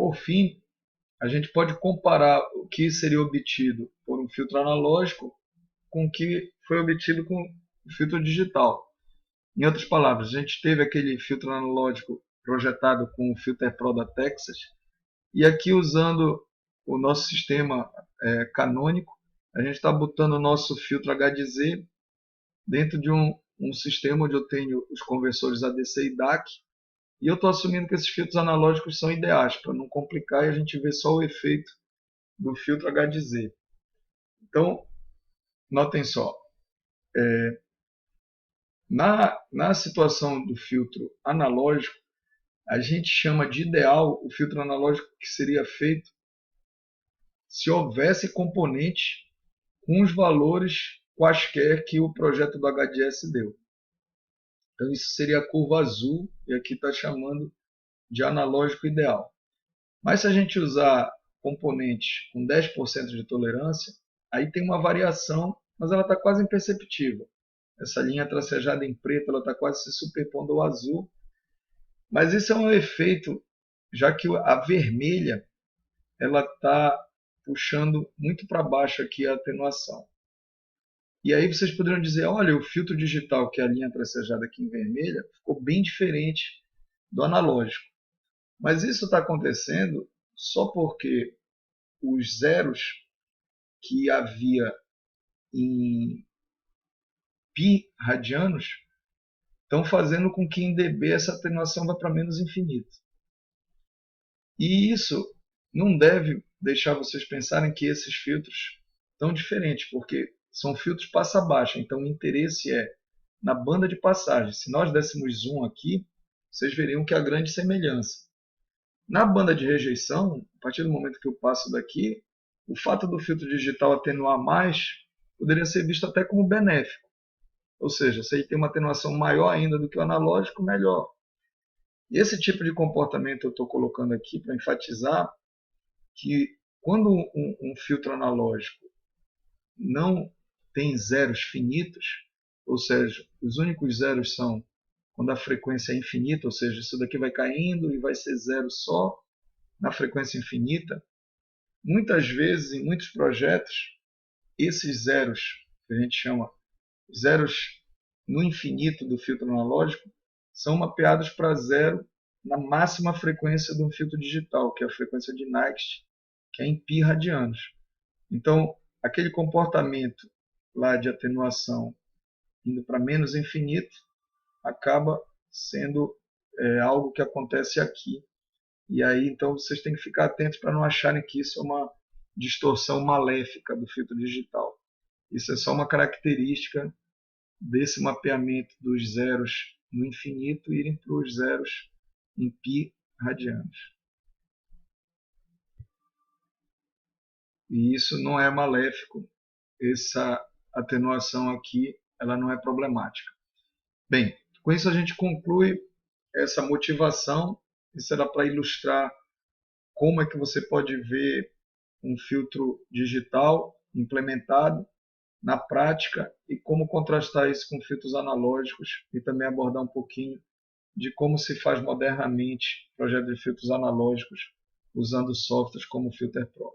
por fim, a gente pode comparar o que seria obtido por um filtro analógico com o que foi obtido com o filtro digital. Em outras palavras, a gente teve aquele filtro analógico projetado com o Filter Pro da Texas, e aqui usando o nosso sistema canônico, a gente está botando o nosso filtro HDZ dentro de um sistema onde eu tenho os conversores ADC e DAC, e eu estou assumindo que esses filtros analógicos são ideais, para não complicar e a gente ver só o efeito do filtro HDZ. Então, notem só, na situação do filtro analógico, a gente chama de ideal o filtro analógico que seria feito se houvesse componente com os valores quaisquer que o projeto do HDS deu. Então isso seria a curva azul, e aqui está chamando de analógico ideal. Mas se a gente usar componentes com 10% de tolerância, aí tem uma variação, mas ela está quase imperceptível. Essa linha tracejada em preto está quase se superpondo ao azul. Mas isso é um efeito, já que a vermelha ela está puxando muito para baixo aqui a atenuação. E aí vocês poderiam dizer, olha, o filtro digital, que é a linha tracejada aqui em vermelha, ficou bem diferente do analógico. Mas isso está acontecendo só porque os zeros que havia em π radianos estão fazendo com que em dB essa atenuação vá para menos infinito. E isso não deve deixar vocês pensarem que esses filtros estão diferentes, porque são filtros passa-baixa, então o interesse é na banda de passagem. Se nós dessemos zoom aqui, vocês veriam que há grande semelhança. Na banda de rejeição, a partir do momento que eu passo daqui, o fato do filtro digital atenuar mais poderia ser visto até como benéfico. Ou seja, se ele tem uma atenuação maior ainda do que o analógico, melhor. E esse tipo de comportamento eu estou colocando aqui para enfatizar que quando um filtro analógico não tem zeros finitos, ou seja, os únicos zeros são quando a frequência é infinita, ou seja, isso daqui vai caindo e vai ser zero só na frequência infinita, muitas vezes, em muitos projetos, esses zeros, que a gente chama zeros no infinito do filtro analógico, são mapeados para zero na máxima frequência do filtro digital, que é a frequência de Nyquist, que é em π radianos. Então, aquele comportamento lá de atenuação indo para menos infinito acaba sendo algo que acontece aqui. E aí, então, vocês têm que ficar atentos para não acharem que isso é uma distorção maléfica do filtro digital. Isso é só uma característica desse mapeamento dos zeros no infinito irem para os zeros em π radianos. E isso não é maléfico, essa atenuação aqui ela não é problemática. Bem, com isso a gente conclui essa motivação. Isso era para ilustrar como é que você pode ver um filtro digital implementado na prática e como contrastar isso com filtros analógicos, e também abordar um pouquinho de como se faz modernamente projeto de filtros analógicos usando softwares como o Filter Pro.